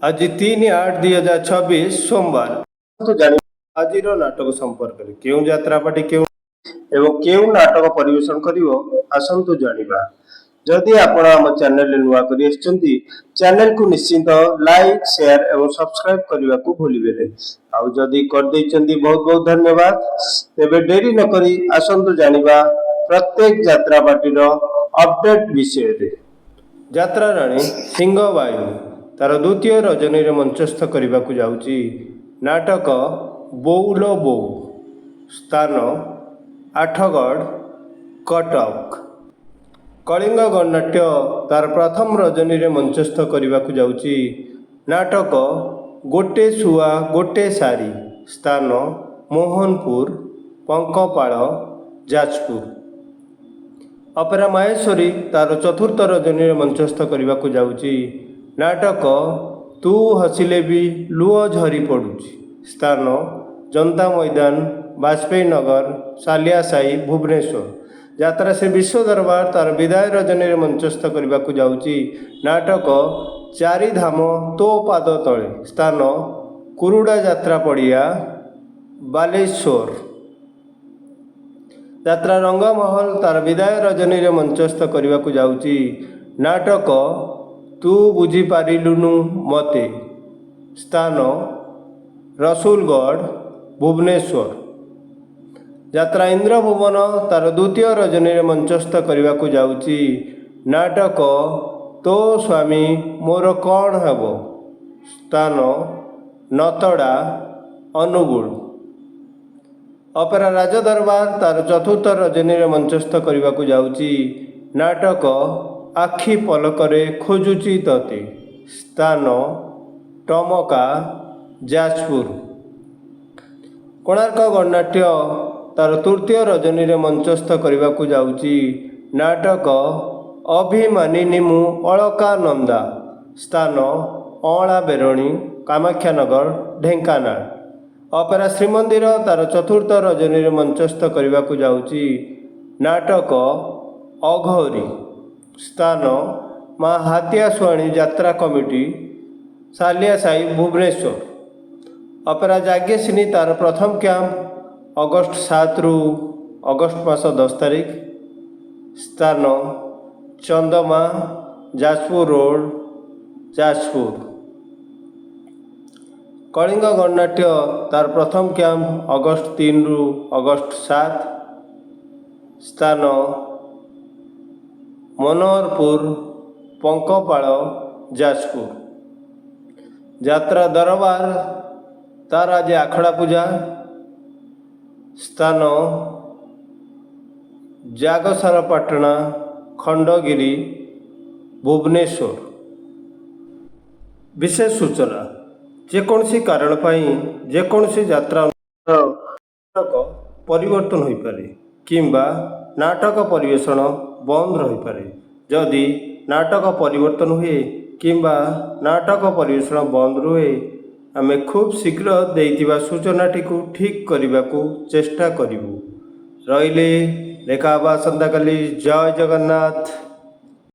आज 3/8/2026 सोमवार तो जानी आज नाटक संपर्क में क्यों यात्रापाटी क्यों एवं क्यों नाटक परिवेशन करिवो आसंतु जानिबा। जदि आपण आम चैनल नुआ करी आछंती चैनल को निश्चित लाइक शेयर एवं सब्सक्राइब करने को भूलिबे नहीं। आउ जदि कर दैचंती बहुत बहुत धन्यवाद। तेबे देरी न करी आसंतु जानिबा प्रत्येक यात्रापाटी रो अपडेट विषय रे। यात्रा राणी सिंहवायु तार द्वितीय रजनी मंचस्थ करने को जाऊँगी नाटक बोउल बोउ स्थान आठगढ़ कटक। कलिंग गणनाट्य तार प्रथम रजनी मंचस्थ करने को जाऊँगी नाटक गोटे सुआ गोटे सारी स्थान मोहनपुर पंकपाळ जाजपुर। अपेरा माहेश्वरी तार चतुर्थ रजनी मंचस्थ करने को जाऊँगी नाटक तू हसिले भी लुह झरी पड़ुची स्थान जनता मैदान बाजपेयी नगर सालिया साई भुवनेश्वर। यात्रा से विश्व दरबार तार विदाय रजनी मंचस्थ करने को जाऊँगी नाटक चारिधाम तो पाद तले स्थान कुरुड़ा यात्रा पड़िया बालेश्वर। यात्रा रंगमहल तार विदाय रजनी मंचस्थ करने को जाऊँगी नाटक तू बुझी पारिलुनु मते स्थान रसुलगढ़ भुवनेश्वर। यात्रा इंद्रभुवन तार द्वितीय रजनी मंचस्थ करने को जाऊँगी नाटक तो स्वामी मोर कौन हेब स्थान नतड़ा अनुगुल। अपेरा राजदरबार तार चतुर्थ रजनी मंचस्थ करने को जाऊँगी नाटक आखि पलकरे खोजुची तते स्थान टमका जाजपुर। कोणार्क गणनाट्य तार तृतीय रजनी मंचस्थ करने को जाऊँगी नाटक अभिमानिनी मु अलकानंदा स्थान अँला बेरणी कामाख्यानगर ढेंकानाल। अपेरा श्रीमंदिर तार चतुर्थ रजनी मंचस्थ करने को जाऊँगी नाटक अघोरी स्थान माँ हाथियाशुआणी यात्रा कमिटी सालिया साई भुवनेश्वर। अपेरा जाग्यसिनी तार प्रथम कैंप अगस्ट 7 रु अगस्ट मास 10 तारीख स्थान चंदमा जाजपुर रोड जाजपुर। कलिंग गणनाट्य तार प्रथम कैंप अगस्ट 3 रु अगस्ट 7 स्थान मनोहरपुर पंकपाळ जाजपुर। यात्रा दरबार तार आज आखड़ा पूजा स्थान जागसारपाटना खंडगिरी भुवनेश्वर। विशेष सूचना जेकोसी कारण जेकोसी यात्रा नाटक परिवर्तन हो पारे किंबा नाटक परिवेषण बंद रही पारे। जदि नाटक परिवर्तन हुए किंबा नाटक परिवेषण बंद रुहे आमे खूब शीघ्र देइतिबा सूचनाटी को ठीक करने को चेष्टा करिबु। रहिले देखा आसंता काली। जय जगन्नाथ।